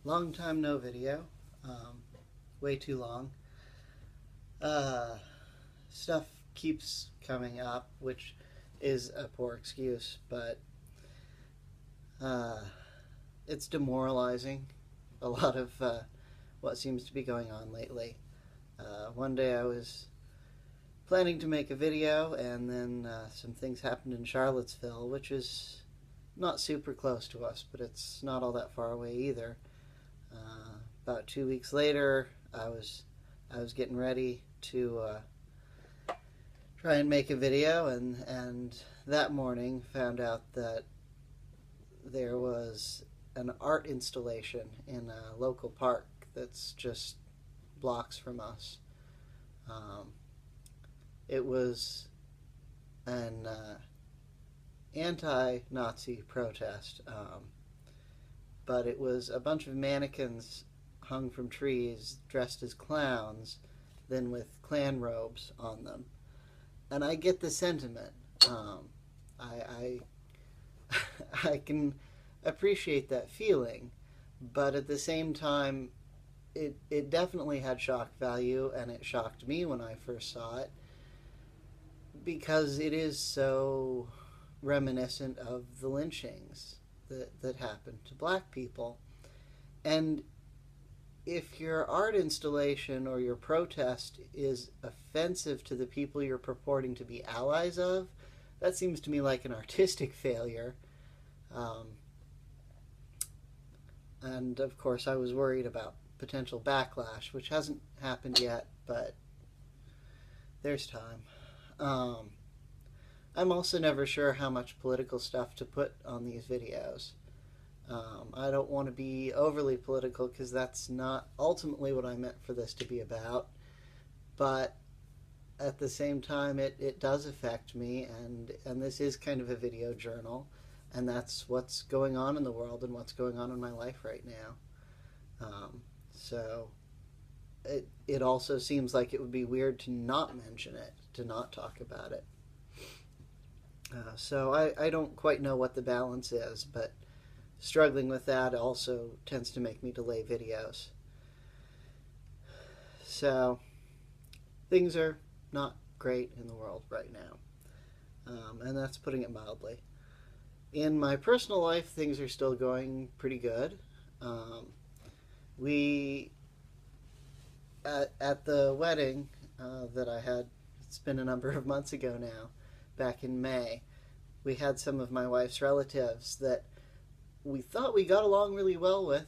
Long time no video. Way too long. Uh, Stuff keeps coming up, which is a poor excuse, but uh, it's demoralizing. A lot of what seems to be going on lately. One day I was planning to make a video, and then some things happened in Charlottesville, which is not super close to us, but it's not all that far away either. About 2 weeks later, I was getting ready to try and make a video, and that morning found out that there was an art installation in a local park that's just blocks from us. Um, it was an anti-Nazi protest, but it was a bunch of mannequins hung from trees dressed as clowns, then with Klan robes on them. And I get the sentiment. I I can appreciate that feeling, but at the same time, it definitely had shock value, and it shocked me when I first saw it because it is so reminiscent of the lynchings that happened to black people. And if your art installation or your protest is offensive to the people you're purporting to be allies of, that seems to me like an artistic failure. Um, and of course, I was worried about potential backlash, which hasn't happened yet, but there's time. Um, I'm also never sure how much political stuff to put on these videos. I don't want to be overly political because that's not ultimately what I meant for this to be about. But at the same time, it does affect me, and this is kind of a video journal, and that's what's going on in the world and what's going on in my life right now. So it also seems like it would be weird to not mention it, to not talk about it. So I don't quite know what the balance is, but struggling with that also tends to make me delay videos. So things are not great in the world right now, and that's putting it mildly. In my personal life, things are still going pretty good. Um, we at the wedding that I had, it's been a number of months ago now, back in May, we had some of my wife's relatives that we thought we got along really well with,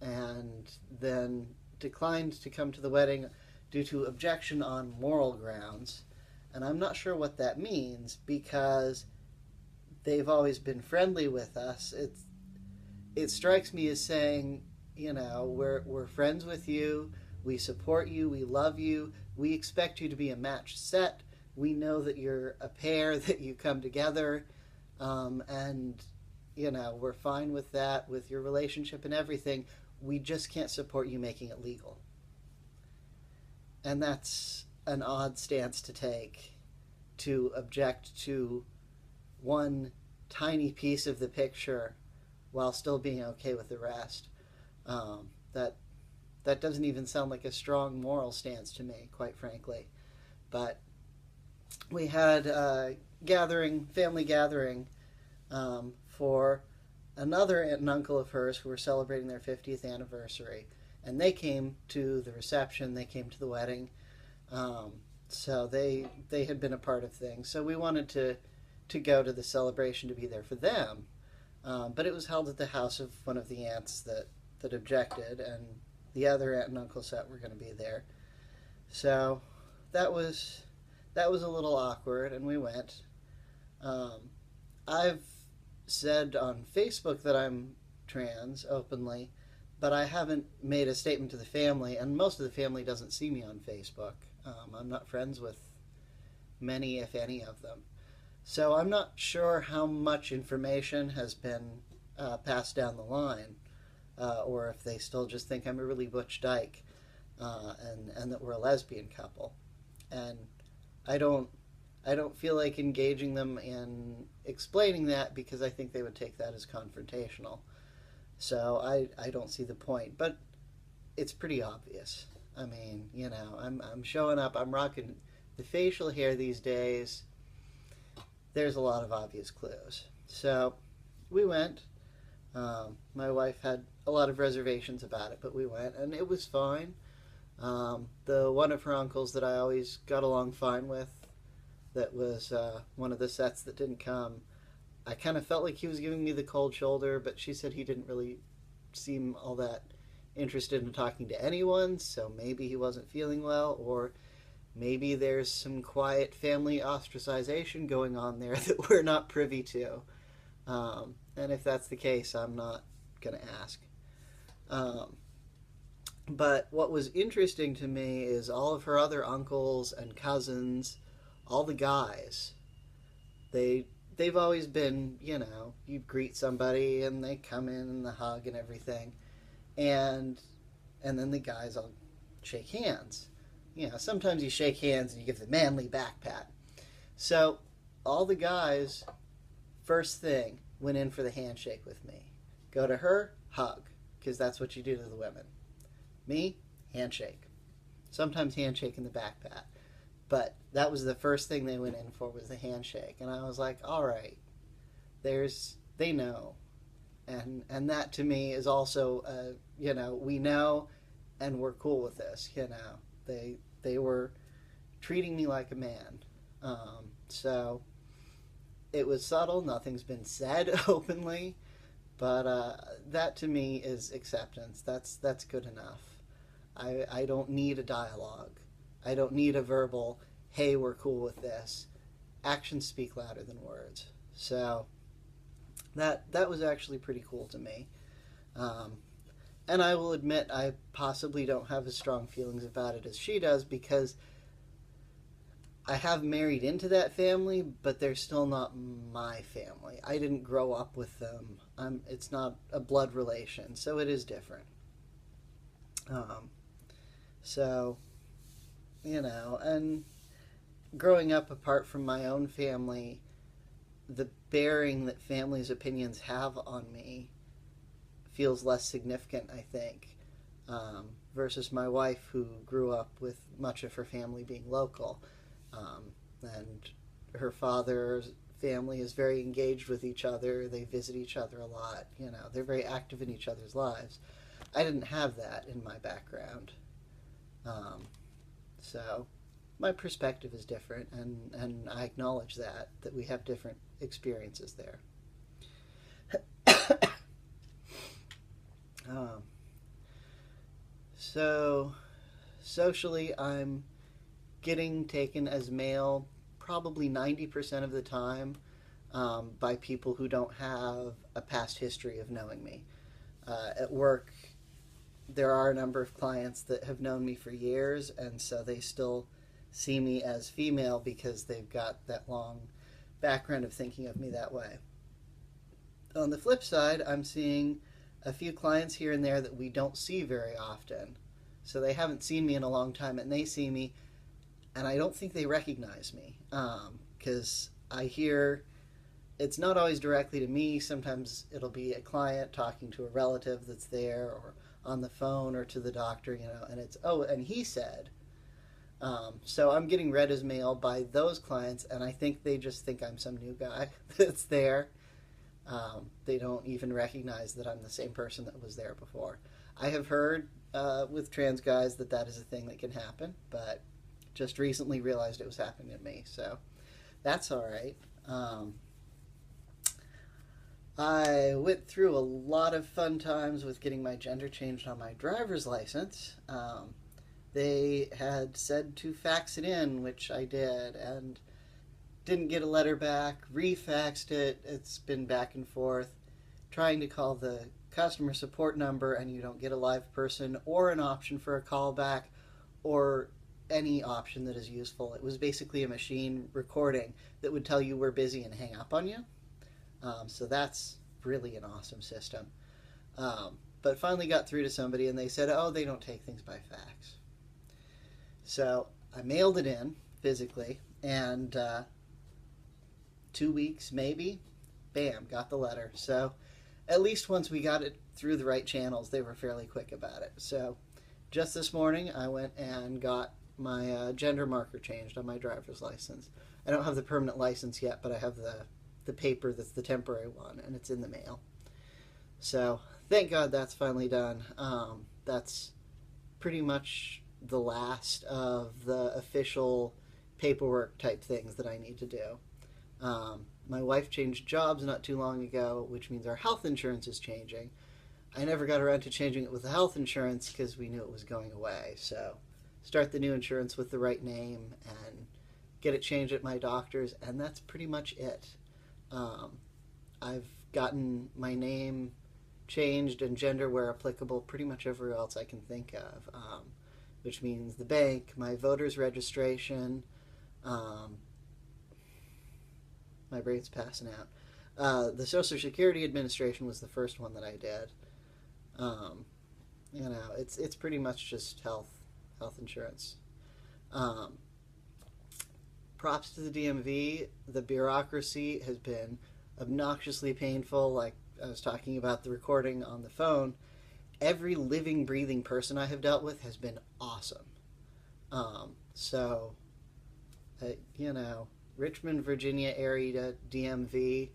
and then declined to come to the wedding due to objection on moral grounds. And I'm not sure what that means because they've always been friendly with us. It strikes me as saying, we're friends with you, we support you, we love you, we expect you to be a matched set. We know that you're a pair, that you come together, and we're fine with that, with your relationship and everything. We just can't support you making it legal. And that's an odd stance to take, to object to one tiny piece of the picture while still being okay with the rest. That doesn't even sound like a strong moral stance to me, quite frankly. But we had a family gathering, for another aunt and uncle of hers who were celebrating their 50th anniversary. And they came to the reception, they came to the wedding. So they had been a part of things. So we wanted to go to the celebration, to be there for them. But it was held at the house of one of the aunts that objected, and the other aunt and uncle set were going to be there. So that was a little awkward, and we went. I've said on Facebook that I'm trans openly, but I haven't made a statement to the family, and most of the family doesn't see me on Facebook. I'm not friends with many, if any, of them. So I'm not sure how much information has been passed down the line, or if they still just think I'm a really butch dyke, and that we're a lesbian couple. And I don't feel like engaging them in explaining that because I think they would take that as confrontational. So I don't see the point. But it's pretty obvious. I mean, I'm showing up, I'm rocking the facial hair these days. There's a lot of obvious clues. So we went. My wife had a lot of reservations about it, but we went, and it was fine. The one of her uncles that I always got along fine with, that was one of the sets that didn't come. I kind of felt like he was giving me the cold shoulder, but she said he didn't really seem all that interested in talking to anyone, so maybe he wasn't feeling well, or maybe there's some quiet family ostracization going on there that we're not privy to. And if that's the case, I'm not going to ask. But what was interesting to me is all of her other uncles and cousins, all the guys, they've always been, you greet somebody and they come in and the hug and everything. And then the guys all shake hands. Sometimes you shake hands and you give the manly back pat. So all the guys, first thing, went in for the handshake with me. Go to her, hug, because that's what you do to the women. Me, handshake. Sometimes handshake in the back pat. But that was the first thing they went in for, was the handshake. And I was like, all right, they know. And that to me is also, we know and we're cool with this, They were treating me like a man. So it was subtle. Nothing's been said openly. But that to me is acceptance. That's good enough. I don't need a dialogue. I don't need a verbal, hey, we're cool with this. Actions speak louder than words. So that was actually pretty cool to me. And I will admit I possibly don't have as strong feelings about it as she does, because I have married into that family, but they're still not my family. I didn't grow up with them. It's not a blood relation, so it is different. So, and growing up apart from my own family, the bearing that family's opinions have on me feels less significant, I think, versus my wife, who grew up with much of her family being local. And her father's family is very engaged with each other. They visit each other a lot. They're very active in each other's lives. I didn't have that in my background. So my perspective is different, and I acknowledge that we have different experiences there. So socially, I'm getting taken as male probably 90% of the time, by people who don't have a past history of knowing me. At work, there are a number of clients that have known me for years, and so they still see me as female because they've got that long background of thinking of me that way. On the flip side, I'm seeing a few clients here and there that we don't see very often. So they haven't seen me in a long time, and they see me, and I don't think they recognize me, because I hear it's not always directly to me. Sometimes it'll be a client talking to a relative that's there, or on the phone, or to the doctor, and it's, oh, and he said. So I'm getting read as male by those clients, and I think they just think I'm some new guy that's there. They don't even recognize that I'm the same person that was there before. I have heard with trans guys that is a thing that can happen, but just recently realized it was happening to me, so that's all right. I went through a lot of fun times with getting my gender changed on my driver's license. They had said to fax it in, which I did, and didn't get a letter back, refaxed it. It's been back and forth, trying to call the customer support number, and you don't get a live person or an option for a callback or any option that is useful. It was basically a machine recording that would tell you we're busy and hang up on you. So that's really an awesome system. But finally got through to somebody, and they said, oh, they don't take things by fax. So I mailed it in physically, and 2 weeks maybe, bam, got the letter. So at least once we got it through the right channels, they were fairly quick about it. So just this morning, I went and got my gender marker changed on my driver's license. I don't have the permanent license yet, but I have the paper that's the temporary one, and it's in the mail. So thank God that's finally done. That's pretty much the last of the official paperwork type things that I need to do. My wife changed jobs not too long ago, which means our health insurance is changing. I never got around to changing it with the health insurance because we knew it was going away. So start the new insurance with the right name and get it changed at my doctor's, and that's pretty much it. I've gotten my name changed and gender where applicable pretty much everywhere else I can think of, which means the bank, my voter's registration, my brain's passing out. The Social Security Administration was the first one that I did. You know, it's pretty much just health insurance. Props to the DMV. The bureaucracy has been obnoxiously painful. Like I was talking about the recording on the phone, every living, breathing person I have dealt with has been awesome. You know, Richmond, Virginia area DMV,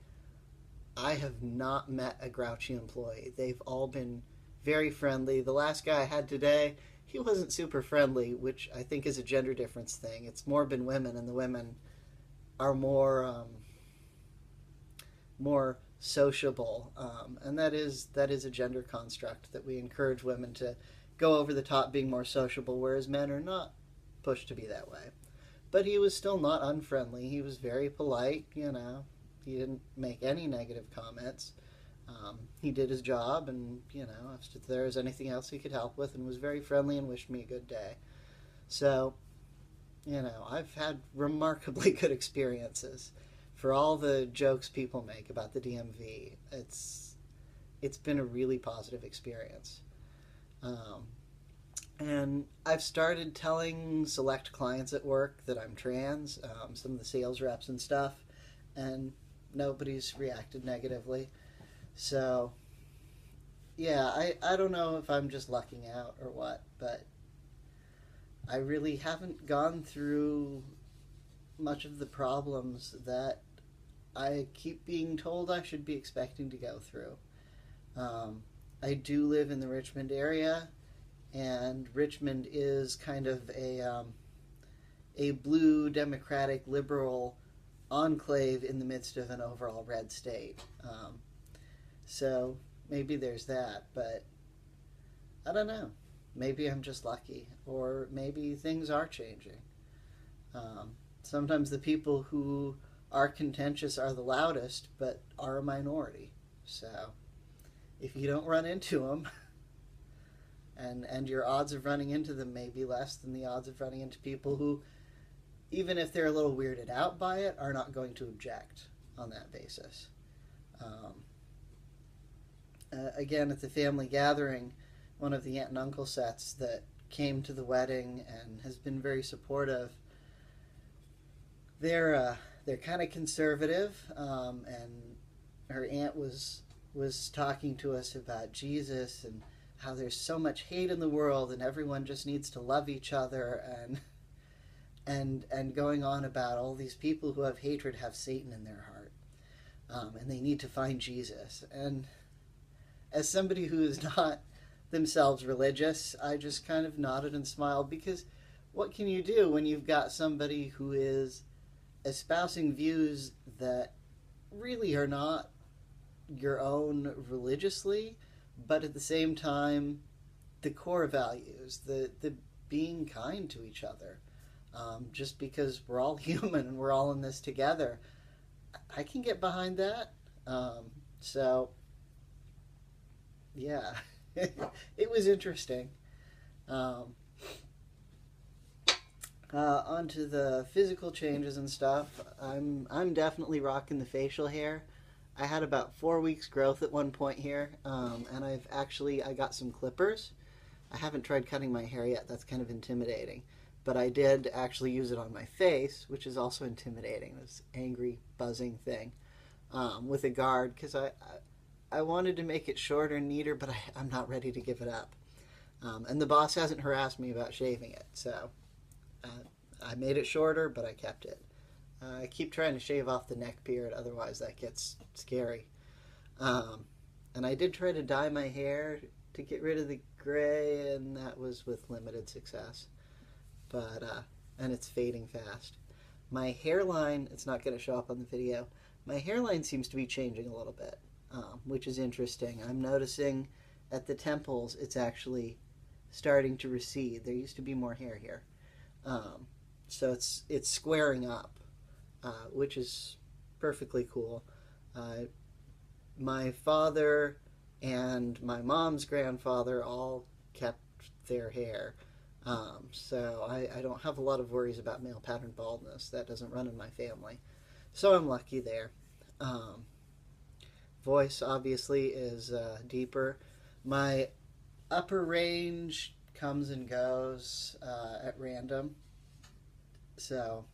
I have not met a grouchy employee. They've all been very friendly. The last guy I had today, he wasn't super friendly, which I think is a gender difference thing. It's more been women, and the women are more sociable, and that is a gender construct that we encourage women to go over the top, being more sociable, whereas men are not pushed to be that way. But he was still not unfriendly. He was very polite, you know. He didn't make any negative comments. He did his job, and, you know, if there was anything else he could help with, and was very friendly and wished me a good day. So, you know, I've had remarkably good experiences. For all the jokes people make about the DMV, it's been a really positive experience. And I've started telling select clients at work that I'm trans, some of the sales reps and stuff, and nobody's reacted negatively. So, yeah, I don't know if I'm just lucking out or what, but I really haven't gone through much of the problems that I keep being told I should be expecting to go through. I do live in the Richmond area, and Richmond is kind of a blue, democratic, liberal enclave in the midst of an overall red state. So maybe there's that, but I don't know. Maybe I'm just lucky, or maybe things are changing. Sometimes the people who are contentious are the loudest, but are a minority. So if you don't run into them, and your odds of running into them may be less than the odds of running into people who, even if they're a little weirded out by it, are not going to object on that basis. Again, at the family gathering, one of the aunt and uncle sets that came to the wedding and has been very supportive, they're kind of conservative, and her aunt was talking to us about Jesus and how there's so much hate in the world and everyone just needs to love each other, and going on about all these people who have hatred have Satan in their heart, and they need to find Jesus. And as somebody who is not themselves religious, I just kind of nodded and smiled, because what can you do when you've got somebody who is espousing views that really are not your own religiously, but at the same time, the core values, the being kind to each other, just because we're all human and we're all in this together. I can get behind that. So, yeah, it was interesting. Onto the physical changes and stuff. I'm definitely rocking the facial hair. I had about 4 weeks growth at one point here, and I got some clippers. I haven't tried cutting my hair yet. That's kind of intimidating. But I did actually use it on my face, which is also intimidating. This angry, buzzing thing with a guard, because I wanted to make it shorter and neater, but I'm not ready to give it up. And the boss hasn't harassed me about shaving it, so uh, I made it shorter, but I kept it. I keep trying to shave off the neck beard, otherwise that gets scary. Um, and I did try to dye my hair to get rid of the gray, and that was with limited success. But and it's fading fast. My hairline, it's not going to show up on the video. My hairline seems to be changing a little bit, which is interesting. I'm noticing at the temples it's actually starting to recede. There used to be more hair here, so it's squaring up, which is perfectly cool. My father and my mom's grandfather all kept their hair. So I don't have a lot of worries about male pattern baldness. That doesn't run in my family. So I'm lucky there. Voice obviously is deeper. My upper range comes and goes at random. So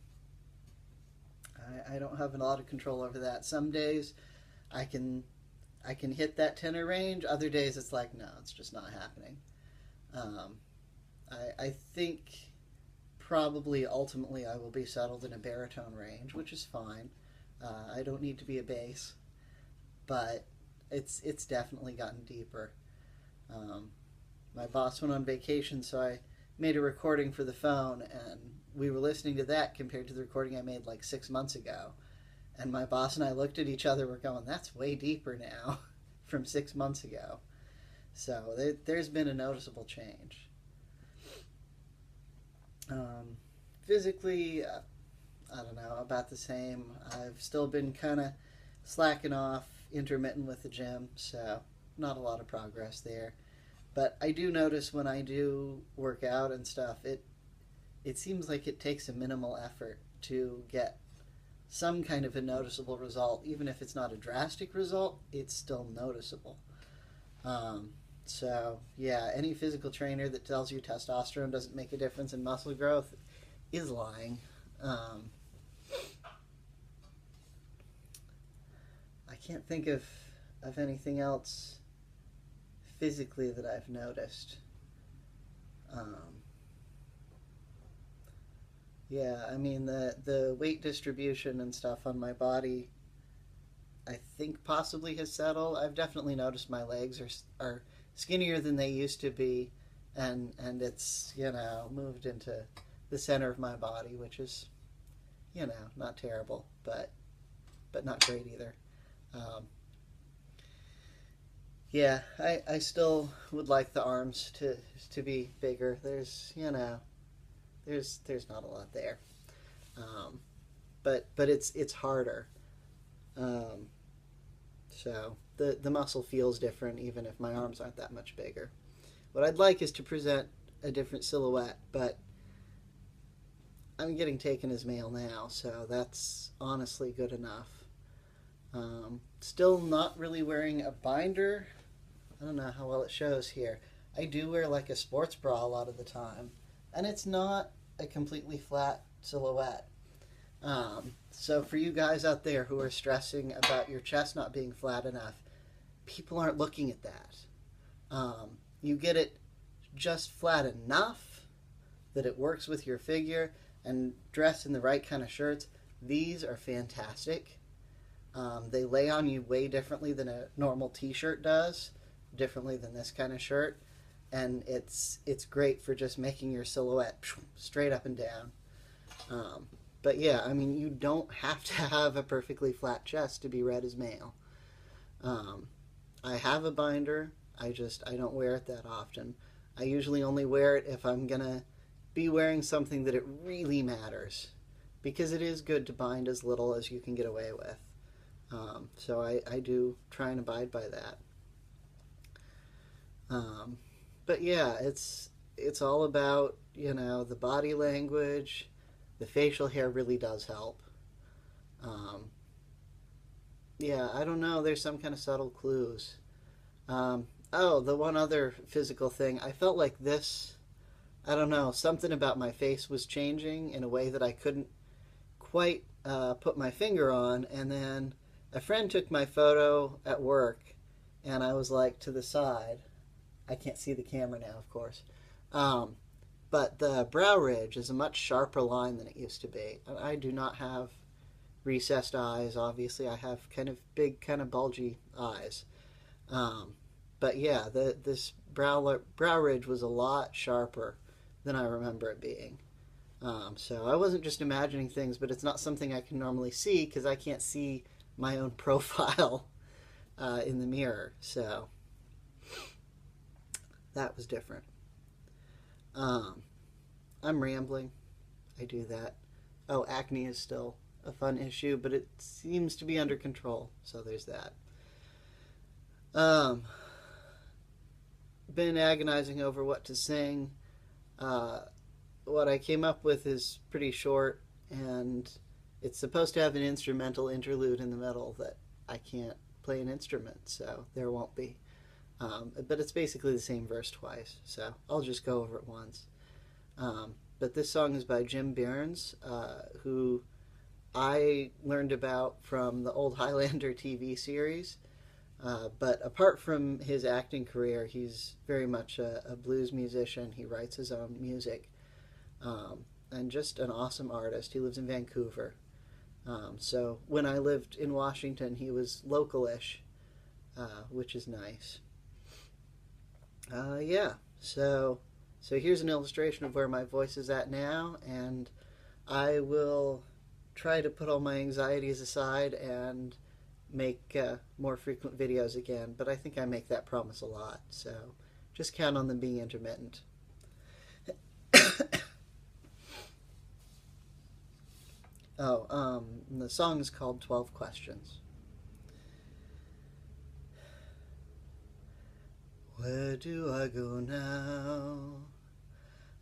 I don't have a lot of control over that. Some days I can hit that tenor range. Other days it's like, no, it's just not happening. I think probably ultimately I will be settled in a baritone range, which is fine. I don't need to be a bass, but it's definitely gotten deeper. My boss went on vacation, so I made a recording for the phone, and we were listening to that compared to the recording I made like 6 months ago. And my boss and I looked at each other, we're going, that's way deeper now from 6 months ago. So there's been a noticeable change. Physically, I don't know, about the same. I've still been kind of slacking off, intermittent with the gym, so not a lot of progress there. But I do notice when I do work out and stuff, it seems like it takes a minimal effort to get some kind of a noticeable result. Even if it's not a drastic result, it's still noticeable. So yeah, any physical trainer that tells you testosterone doesn't make a difference in muscle growth is lying. I can't think of anything else physically that I've noticed. Yeah, I mean the weight distribution and stuff on my body, I think possibly has settled. I've definitely noticed my legs are skinnier than they used to be, and it's moved into the center of my body, which is not terrible, but not great either. Yeah, I still would like the arms to be bigger. There's not a lot there, but it's harder. So the muscle feels different even if my arms aren't that much bigger. What I'd like is to present a different silhouette, but I'm getting taken as male now, so that's honestly good enough. Still not really wearing a binder. I don't know how well it shows here. I do wear like a sports bra a lot of the time, and it's not a completely flat silhouette. So for you guys out there who are stressing about your chest not being flat enough, people aren't looking at that. You get it just flat enough that it works with your figure, and dress in the right kind of shirts. These are fantastic. They lay on you way differently than a normal t-shirt does, differently than this kind of shirt, and it's great for just making your silhouette straight up and down. But yeah, I mean, you don't have to have a perfectly flat chest to be read as male. I have a binder, I don't wear it that often. I usually only wear it if I'm gonna be wearing something that it really matters, because it is good to bind as little as you can get away with. So I do try and abide by that. But yeah, it's all about, the body language. The facial hair really does help. Yeah, I don't know. There's some kind of subtle clues. The one other physical thing. I felt like this, I don't know, something about my face was changing in a way that I couldn't quite put my finger on. And then a friend took my photo at work, and I was like to the side. I can't see the camera now, of course. Um, but the brow ridge is a much sharper line than it used to be. I do not have recessed eyes. Obviously, I have kind of big, kind of bulgy eyes. Um, but yeah, this brow ridge was a lot sharper than I remember it being. So I wasn't just imagining things, but it's not something I can normally see because I can't see my own profile in the mirror. So that was different. Um, I'm rambling. I do that. Oh, acne is still a fun issue, but it seems to be under control. So there's that. Um, been agonizing over what to sing. Uh, what I came up with is pretty short, and it's supposed to have an instrumental interlude in the middle that I can't play an instrument, so there won't be. But it's basically the same verse twice, so I'll just go over it once. But this song is by Jim Byrnes, who I learned about from the old Highlander TV series. But apart from his acting career, he's very much a blues musician. He writes his own music, and just an awesome artist. He lives in Vancouver. So when I lived in Washington, he was local-ish, which is nice. Yeah, so here's an illustration of where my voice is at now, and I will try to put all my anxieties aside and make more frequent videos again, but I think I make that promise a lot, so just count on them being intermittent. The song is called 12 Questions. Where do I go now?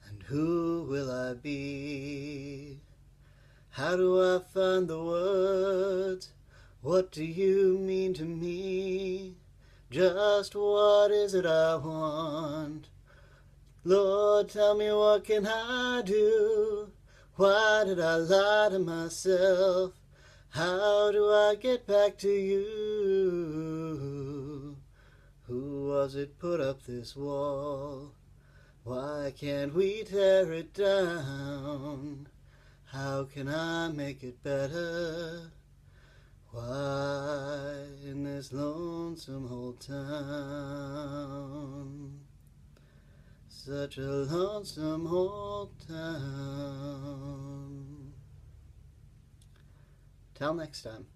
And who will I be? How do I find the words? What do you mean to me? Just what is it I want? Lord, tell me, what can I do? Why did I lie to myself? How do I get back to you? Who was it put up this wall? Why can't we tear it down? How can I make it better? Why in this lonesome old town? Such a lonesome old town. Till next time.